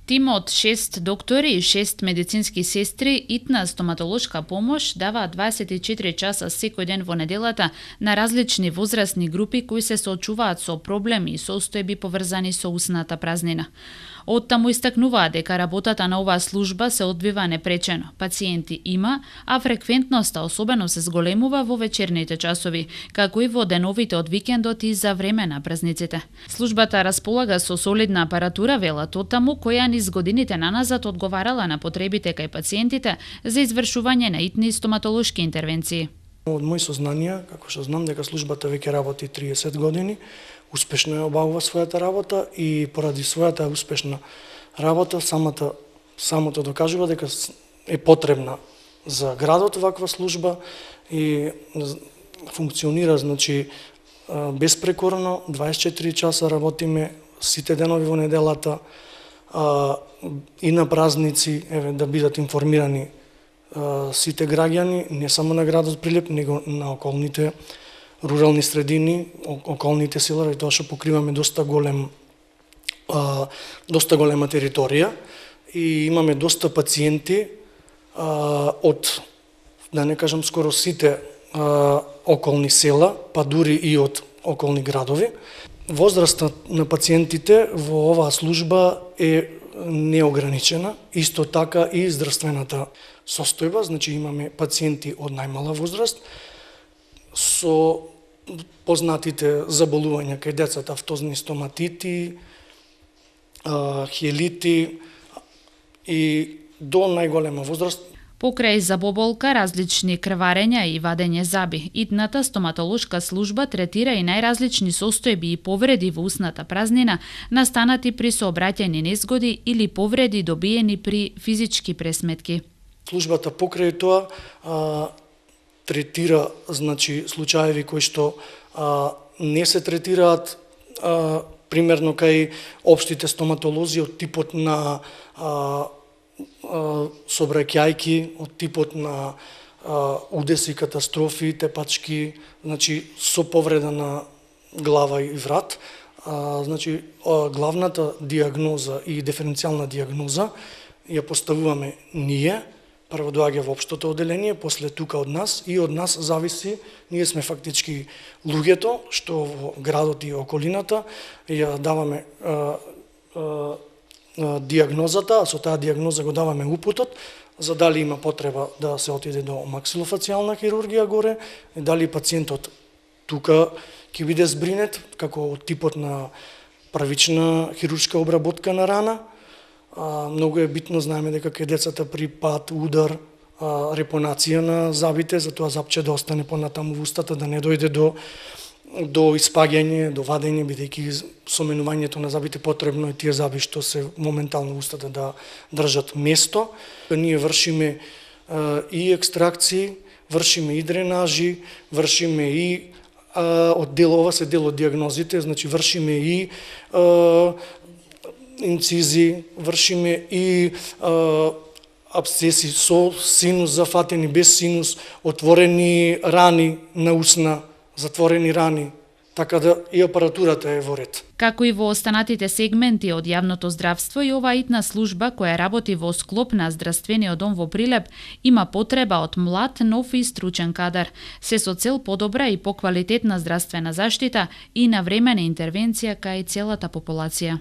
Тим од 6 доктори и 6 медицински сестри итна стоматолошка помош дава 24 часа секој ден во неделата на различни возрастни групи кои се соочуваат со проблеми и состојби поврзани со устната празнина. Оттаму истакнуваа дека работата на оваа служба се одвива непречено. Пациенти има, а фреквентноста особено се зголемува во вечерните часови, како и во деновите од викендот и за време на празниците. Службата располага со солидна апаратура, велат оттаму, која низ годините наназад одговарала на потребите кај пациентите за извршување на итни стоматолошки интервенции. Од мои сознанија, како што знам дека службата веќе работи 30 години, успешно ја обавува својата работа и поради својата успешна работа самото докажува дека е потребна за градот ваква служба и функционира, значи, безпрекорно, 24 часа работиме сите денови во неделата и на празници, да бидат информирани сите граѓани, не само на градот Прилеп, него на околните рурални средини, околните села, и тоа што покриваме доста голема територија и имаме доста пациенти од, да не кажам скоро сите околни села, па дури и од околни градови. Возрастот на пациентите во оваа служба е неограничена, исто така и здравствената состојба, значи имаме пациенти од најмала возраст со познатите заболувања кај децата, фтозни стоматити, хелити и до најголема возраст. Покрај забоболка, различни крварења и вадење заби, итната стоматолошка служба третира и најразлични состојби и повреди во устната празнина настанати при сообраќајни незгоди или повреди добиени при физички пресметки. Службата покрај тоа третира, значи, случаеви кои што не се третираат примерно кај општите стоматолози од типот на сообраќајки, од типот на удеси, катастрофи, тепачки, значи со повреда на глава и врат. Значи главната диагноза и диференцијална диагноза ја поставуваме ние. Прво доаѓа во општото оделение, после тука од нас и од нас зависи, ние сме фактички луѓето што во градот и околината ја даваме диагнозата, а со таа диагноза го даваме упутот за дали има потреба да се отиде до максилофацијална хирургија горе, и дали пациентот тука ќе биде збринет како типот на првична хируршка обработка на рана. Многу е битно, знаеме дека кај децата при пад, удар, репонација на забите, за тоа запче да остане понатаму во устата, да не дојде до испаѓање, до вадење, бидејќи со менувањето на забите потребно е тие заби што се моментално устата да држат место. Ние вршиме и екстракции, вршиме и дренажи, вршиме и од ова се дел од диагнозите, значи вршиме и инцизи, вршиме и абсцеси со синус зафатени, без синус, отворени рани на усна, затворени рани, така да и апаратурата е во ред. Како и во останатите сегменти од јавното здравство, и ова итна служба која работи во склоп на здравствениот дом во Прилеп има потреба од млад, нов и стручен кадар, се со цел подобра и поквалитетна здравствена заштита и навремена интервенција кај целата популација.